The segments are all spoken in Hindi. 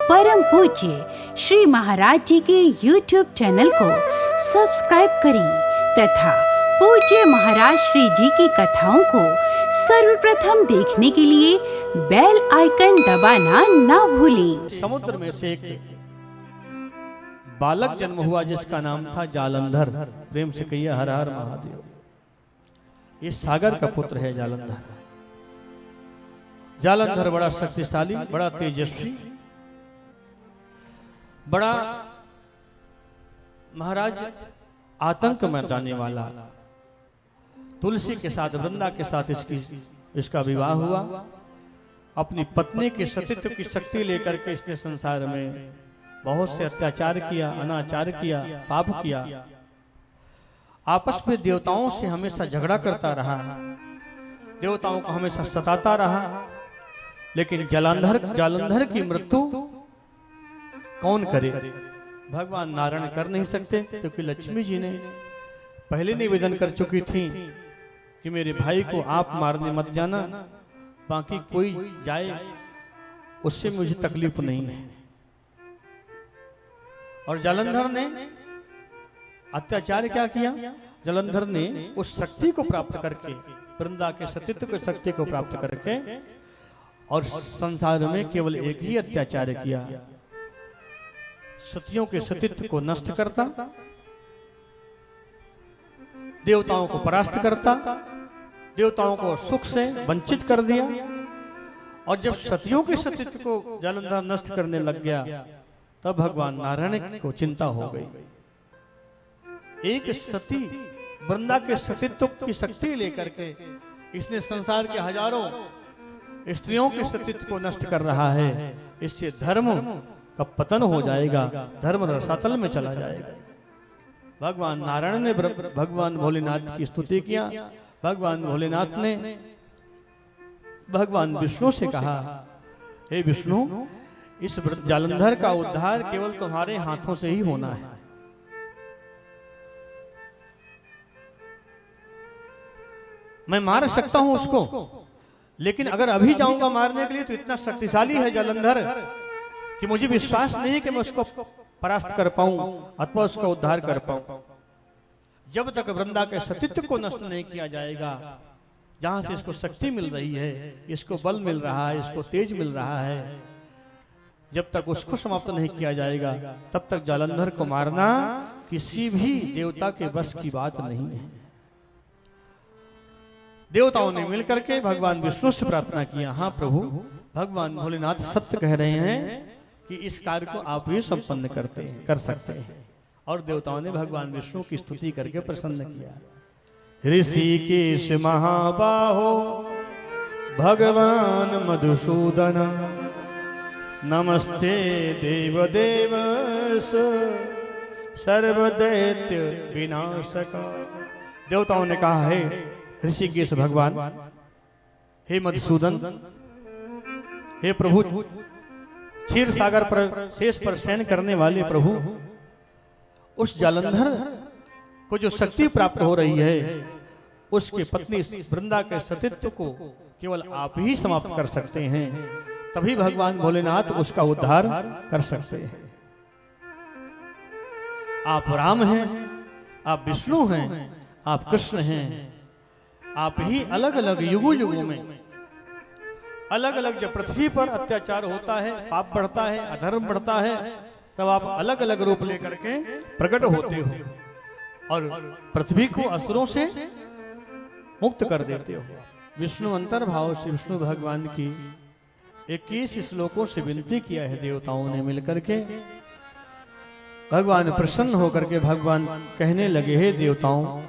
परम पूज्य श्री महाराज जी के YouTube चैनल को सब्सक्राइब करें तथा पूज्य महाराज श्री जी की कथाओं को सर्वप्रथम देखने के लिए बेल आइकन दबाना ना भूलें। समुद्र में से एक बालक जन्म हुआ जिसका नाम था जालंधर। प्रेम से कहिए हर हर महादेव। ये सागर का पुत्र है जालंधर। जालंधर बड़ा शक्तिशाली, बड़ा तेजस्वी, बड़ा महाराज आतंक मचाने वाला। तुलसी के साथ, वृंदा के साथ इसका विवाह हुआ। अपनी पत्नी के सतीत्व की शक्ति लेकर के इसने संसार में बहुत से अत्याचार किया, अनाचार किया, पाप किया। आपस में देवताओं से हमेशा झगड़ा करता रहा, देवताओं को हमेशा सताता रहा। लेकिन जालंधर की मृत्यु कौन करे? भगवान नारायण कर नहीं सकते, क्योंकि लक्ष्मी जी ने पहले निवेदन कर चुकी थी कि मेरे भाई को आप मारने मत जाना, बाकी कोई जाए उससे मुझे तकलीफ नहीं है। और जालंधर ने अत्याचार क्या किया? जालंधर ने उस शक्ति को प्राप्त करके, वृंदा के सतीत्व की शक्ति को प्राप्त करके, और संसार में केवल एक ही अत्याचार किया, सतियों के सतीत्व को नष्ट करता, देवताओं को परास्त करता, देवताओं को सुख से वंचित कर दिया। और जब सतियों के सतीत्व को जालंधर नष्ट करने लग गया, तब भगवान नारायण को चिंता हो गई। एक सती वृंदा के सतीत्व की शक्ति लेकर के इसने संसार के हजारों स्त्रियों के सतीत्व को नष्ट कर रहा है। इससे धर्म का पतन हो जाएगा, धर्म रसातल में चला जाएगा। भगवान नारायण ने भगवान भोलेनाथ की स्तुति किया। भगवान भोलेनाथ ने भगवान विष्णु से कहा, हे विष्णु, इस जालंधर का उद्धार केवल तुम्हारे हाथों से ही होना है। मैं मार सकता हूं उसको, लेकिन अगर अभी जाऊंगा मारने के लिए तो इतना शक्तिशाली है जालंधर कि मुझे विश्वास नहीं कि मैं उसको परास्त कर पाऊं अथवा उसका उद्धार कर पाऊं। जब तक वृंदा के सतीत्व को नष्ट नहीं किया जाएगा, जहां से इसको शक्ति मिल रही है, इसको बल मिल रहा है, इसको तेज मिल रहा है, जब तक उसको समाप्त नहीं किया जाएगा, तब तक जालंधर को मारना किसी भी देवता के बस की बात नहीं है। देवताओं ने मिलकर के भगवान विष्णु से प्रार्थना किया, हाँ प्रभु, भगवान भोलेनाथ सत्य कह रहे हैं कि इस कार्य को आप ही संपन्न कर सकते हैं। और देवताओं ने भगवान विष्णु की स्तुति करके प्रसन्न किया। ऋषिकेश महाबाहो भगवान मधुसूदन, नमस्ते देवदेव सर्वदैत्य विनाशक। देवताओं ने कहा, है ऋषिकेश भगवान, हे मधुसूदन, हे प्रभु, क्षीर सागर पर शेष पर शयन करने वाले प्रभु, उस जालंधर को जो शक्ति प्राप्त हो रही है, उसकी पत्नी वृंदा के सतीत्व को केवल आप ही समाप्त कर सकते हैं। तभी भगवान भोलेनाथ उसका उद्धार कर सकते हैं। आप राम हैं, आप विष्णु हैं, आप कृष्ण हैं। आप ही अलग अलग युगों में, अलग अलग जब पृथ्वी पर अत्याचार होता है, पाप बढ़ता है, अधर्म बढ़ता है, तब आप अलग अलग रूप लेकर के प्रकट होते हो और पृथ्वी को असुरों से मुक्त कर देते हो। विष्णु अंतर्भाव से विष्णु भगवान की 21 श्लोकों से विनती किया है देवताओं ने मिलकर के। भगवान प्रसन्न होकर के भगवान कहने लगे, हे देवताओं,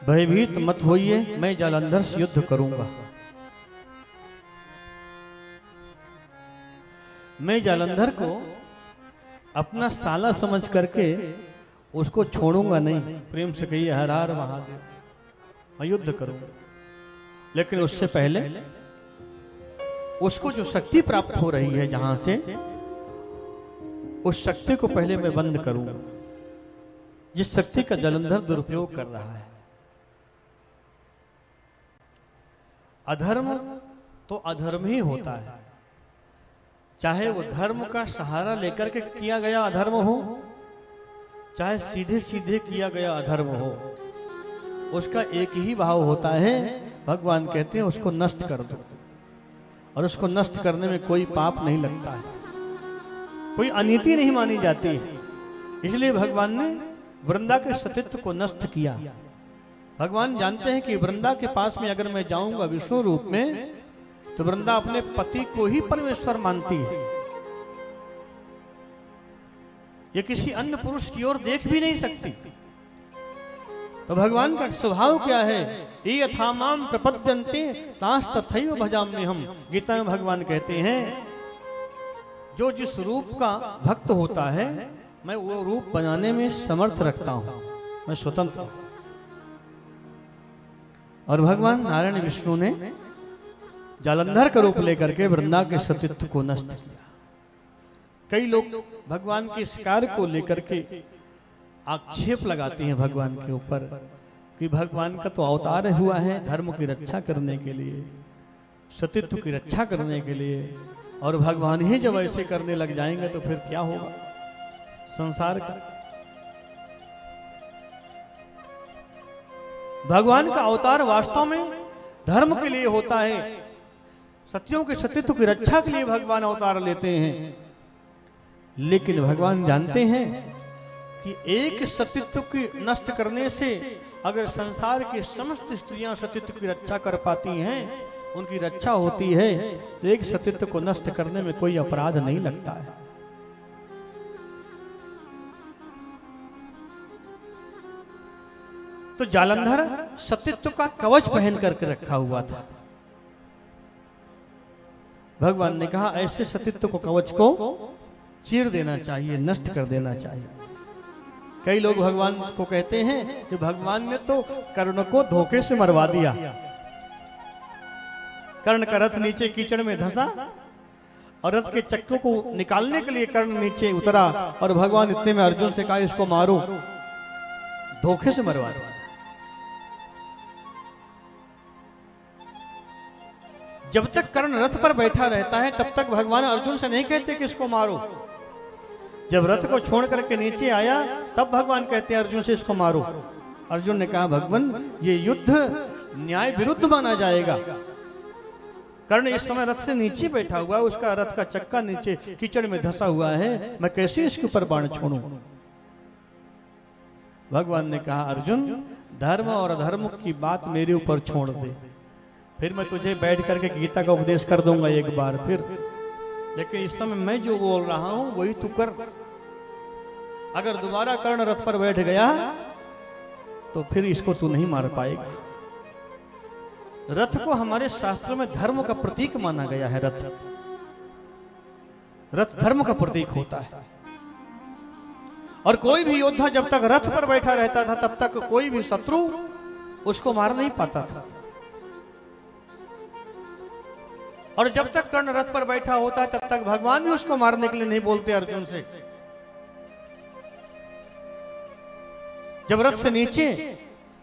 भयभीत मत होइए, मैं जालंधर से युद्ध करूंगा। मैं जालंधर को अपना साला समझ करके उसको छोड़ूंगा नहीं। प्रेम से कहिए हर हर महादेव। मैं युद्ध करूंगा, लेकिन उससे पहले उसको जो शक्ति प्राप्त हो रही है जहां से, उस शक्ति को पहले मैं बंद करूंगा, जिस शक्ति का जालंधर दुरुपयोग कर रहा है। अधर्म तो अधर्म ही होता है, चाहे वो धर्म का सहारा लेकर के किया गया अधर्म हो, चाहे सीधे सीधे किया गया अधर्म हो, उसका एक ही भाव होता है। भगवान कहते हैं उसको नष्ट कर दो, और उसको नष्ट करने में कोई पाप नहीं लगता है, कोई अनीति नहीं मानी जाती है। इसलिए भगवान ने वृंदा के सतीत्व को नष्ट किया। भगवान जानते हैं कि वृंदा के पास में अगर मैं जाऊंगा विष्णु रूप में, तो वृंदा अपने पति को ही परमेश्वर मानती है, ये किसी अन्य पुरुष की ओर देख भी नहीं सकती। तो भगवान का स्वभाव क्या है? ये यथामाम प्रपद्यन्ते तांस तथैव भजाम्यहम् हम। गीता में भगवान कहते हैं जो जिस रूप का भक्त होता है मैं वो रूप बनाने में समर्थ रखता हूं, मैं स्वतंत्र हूं। और भगवान नारायण विष्णु ने जालंधर का रूप लेकर के वृंदा के सतीत्व को नष्ट किया। कई लोग भगवान के इस कार्य को लेकर के आक्षेप लगाते हैं भगवान के ऊपर कि भगवान का तो अवतार हुआ है धर्म की रक्षा करने के लिए, सतीत्व की रक्षा करने के लिए, और भगवान ही जब ऐसे करने लग जाएंगे तो फिर क्या होगा संसार का। भगवान का अवतार वास्तव में धर्म के लिए होता है, सत्यों के सतीत्व की रक्षा के लिए भगवान अवतार लेते हैं। लेकिन भगवान जानते हैं कि एक सतीत्व की नष्ट करने से अगर संसार की समस्त स्त्रियां सतीत्व की रक्षा कर पाती हैं, उनकी रक्षा होती है, तो एक सतीत्व को नष्ट करने में कोई अपराध नहीं लगता है। तो जालंधर सतीत्व का कवच पहन करके रखा हुआ था। भगवान ने कहा ऐसे सतीत्व को कवच को चीर देना चाहिए, नष्ट कर देना चाहिए। कई लोग भगवान को कहते हैं कि भगवान ने तो कर्ण को धोखे से मरवा दिया। कर्ण का रथ नीचे कीचड़ में धंसा और रथ के चक्कों को निकालने के लिए कर्ण नीचे उतरा और भगवान इतने में अर्जुन से कहा इसको मारो, धोखे से मरवा दो। जब तक कर्ण रथ पर बैठा रहता है तब तक भगवान अर्जुन से नहीं कहते कि इसको मारो। जब रथ को छोड़ करके नीचे आया तब भगवान कहते हैं अर्जुन से इसको मारो। अर्जुन ने कहा भगवान ये युद्ध न्याय विरुद्ध माना जाएगा। कर्ण इस समय रथ से नीचे बैठा हुआ है, उसका रथ का चक्का नीचे कीचड़ में धंसा हुआ है, मैं कैसे इसके ऊपर बाण छोड़ूं। भगवान ने कहा अर्जुन धर्म और अधर्म की बात मेरे ऊपर छोड़ दे, फिर मैं तुझे बैठ करके गीता का उपदेश कर दूंगा एक बार फिर, लेकिन इस समय मैं जो बोल रहा हूं वही तू कर। अगर दोबारा कर्ण रथ पर बैठ गया तो फिर इसको तू नहीं मार पाएगा। रथ को हमारे शास्त्रों में धर्म का प्रतीक माना गया है। रथ धर्म का प्रतीक होता है, और कोई भी योद्धा जब तक रथ पर बैठा रहता था तब तक कोई भी शत्रु उसको मार नहीं पाता था। और जब तक कर्ण रथ पर बैठा होता है तब तक भगवान भी उसको मारने के लिए नहीं बोलते अर्जुन से। जब रथ से नीचे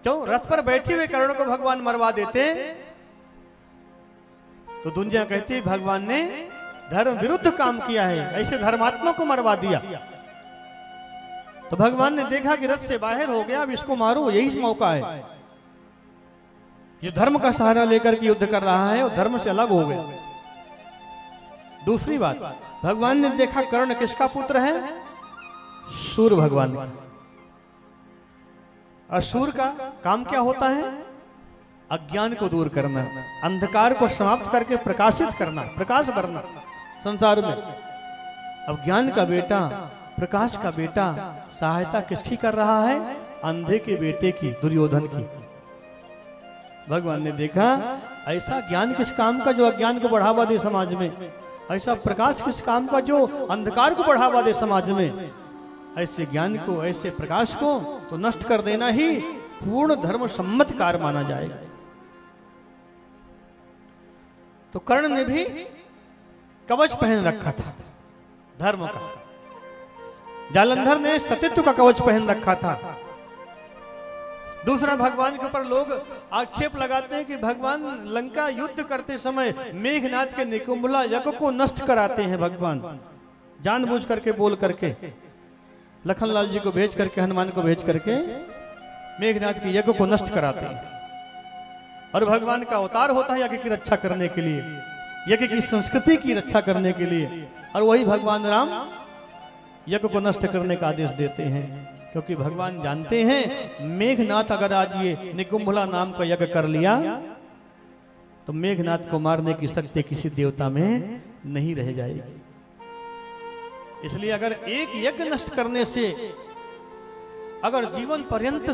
क्यों रथ पर बैठे हुए कर्ण को भगवान मरवा देते तो दुनिया कहती भगवान ने धर्म विरुद्ध काम किया है, ऐसे धर्मात्मा को मरवा दिया। तो भगवान ने देखा कि रथ से बाहर हो गया, अब इसको मारो, यही मौका है। ये धर्म का सहारा लेकर के युद्ध कर रहा है और धर्म से अलग हो गया। दूसरी बात, भगवान ने देखा कर्ण किसका पुत्र है? सूर्य भगवान का। और सूर्य का काम क्या होता है? अज्ञान को दूर करना, अंधकार को समाप्त करके प्रकाशित करना, प्रकाश भरना संसार में। अब ज्ञान का बेटा, प्रकाश का बेटा सहायता किसकी कर रहा है? अंधे के बेटे की, दुर्योधन की। भगवान ने देखा ऐसा ज्ञान किस काम का जो अज्ञान को बढ़ावा दे समाज में, ऐसा प्रकाश किस काम का जो अंधकार को बढ़ावा दे समाज में। ऐसे ज्ञान को, ऐसे प्रकाश को तो नष्ट कर देना ही पूर्ण धर्म सम्मत कार्य माना जाएगा। तो कर्ण ने भी कवच पहन रखा था धर्म का, जालंधर ने सतीत्व का कवच पहन रखा था। दूसरा, भगवान के ऊपर लोग आक्षेप लगाते हैं कि भगवान लंका युद्ध करते समय मेघनाद के निकुंभला यज्ञ को नष्ट कराते हैं। भगवान जानबूझ करके बोल करके लखनलाल जी को भेज करके, हनुमान को भेज करके मेघनाद के यज्ञ को नष्ट कराते हैं। और भगवान का अवतार होता है यज्ञ की रक्षा करने के लिए, यज्ञ की संस्कृति की रक्षा करने के लिए, और वही भगवान राम यज्ञ को नष्ट करने का आदेश देते हैं। क्योंकि भगवान जानते हैं मेघनाथ अगर आज ये निकुंभला नाम का यज्ञ कर लिया तो मेघनाथ को मारने की शक्ति किसी देवता में नहीं रह जाएगी। इसलिए अगर एक यज्ञ नष्ट करने से अगर जीवन पर्यंत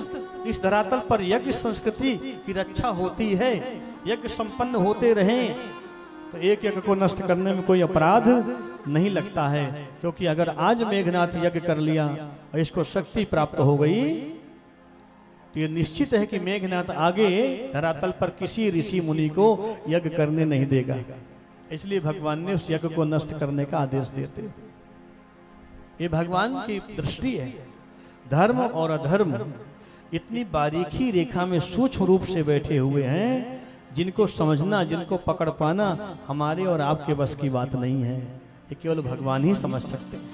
इस धरातल पर यज्ञ संस्कृति की रक्षा होती है, यज्ञ संपन्न होते रहें, तो एक यज्ञ को नष्ट करने में कोई अपराध नहीं लगता है। क्योंकि अगर आज मेघनाथ यज्ञ कर लिया और इसको शक्ति प्राप्त हो गई तो ये निश्चित है कि मेघनाथ आगे धरातल पर किसी ऋषि मुनि को यज्ञ करने नहीं देगा। इसलिए भगवान ने उस यज्ञ को नष्ट करने का आदेश देते। ये भगवान की दृष्टि है। धर्म और अधर्म इतनी बारीकी रेखा में सूक्ष्म रूप से बैठे हुए हैं, जिनको समझना, जिनको पकड़ पाना हमारे और आपके बस की बात नहीं है। ये केवल भगवान ही समझ सकते हैं।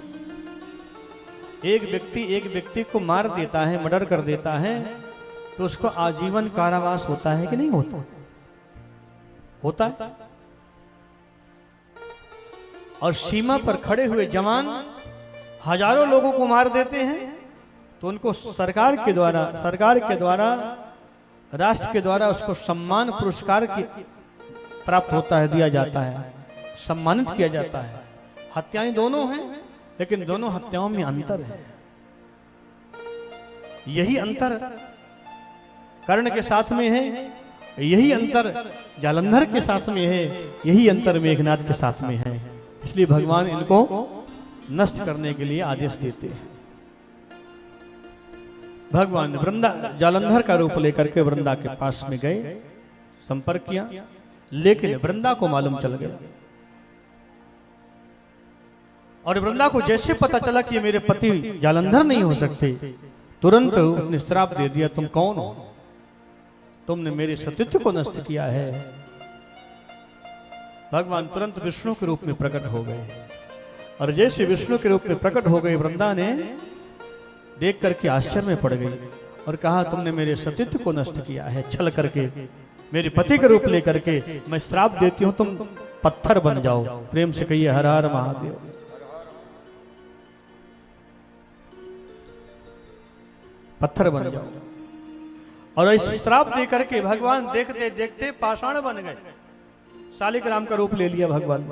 एक व्यक्ति को मार देता है, मर्डर कर देता है, तो उसको आजीवन कारावास होता है कि नहीं होता? होता है। और सीमा पर खड़े हुए जवान हजारों लोगों को मार देते हैं तो उनको सरकार के द्वारा राष्ट्र के द्वारा उसको सम्मान पुरस्कार की प्राप्त होता है, दिया जाता है, सम्मानित किया जाता है। हत्याएं दोनों हैं, लेकिन दोनों हत्याओं में अंतर है। यही अंतर कर्ण के साथ में है, यही अंतर जालंधर के साथ में है, यही अंतर मेघनाद के साथ में है। इसलिए भगवान इनको नष्ट करने के लिए आदेश देते हैं। भगवान वृंदा जालंधर का रूप लेकर के वृंदा के पास में गए, संपर्क किया, लेकिन वृंदा को मालूम चल गया। और वृंदा को जैसे पता चला कि ये मेरे पति जालंधर नहीं हो सकते, तुरंत उसने श्राप दे दिया, तुम कौन हो? तुमने मेरे सतीत्व को नष्ट किया है। भगवान तुरंत विष्णु के रूप में प्रकट हो गए, और जैसे विष्णु के रूप में प्रकट हो गए, वृंदा ने देख करके आश्चर्य में पड़ गई और कहा, तुमने मेरे सतीत्व को नष्ट किया है छल करके, मेरे पति का रूप लेकर के। मैं श्राप देती हूं, तुम पत्थर बन जाओ। प्रेम से कहिए हर हर महादेव। पत्थर बन जाओ। और ऐसे श्राप दे करके भगवान देखते देखते पाषाण बन गए, शालिग्राम का रूप ले लिया भगवान।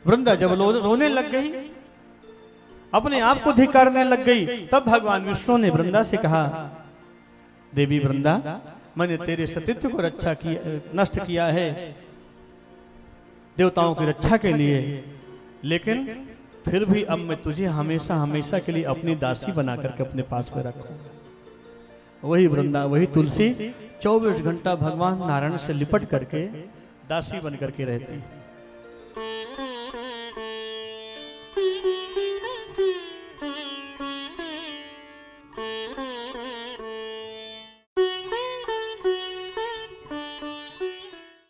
वृंदा जब रोने लग गई, अपने आप को धिक्कारने लग गई, तब भगवान विष्णु ने वृंदा से कहा, देवी वृंदा, मैंने तेरे सतीत्व को नष्ट किया है देवताओं की रक्षा के लिए, लेकिन फिर भी अब मैं तुझे हमेशा हमेशा के लिए अपनी दासी बना करके अपने पास में रखूं। वही वृंदा, वही तुलसी 24 घंटा भगवान नारायण से लिपट करके दासी बन करके रहती है।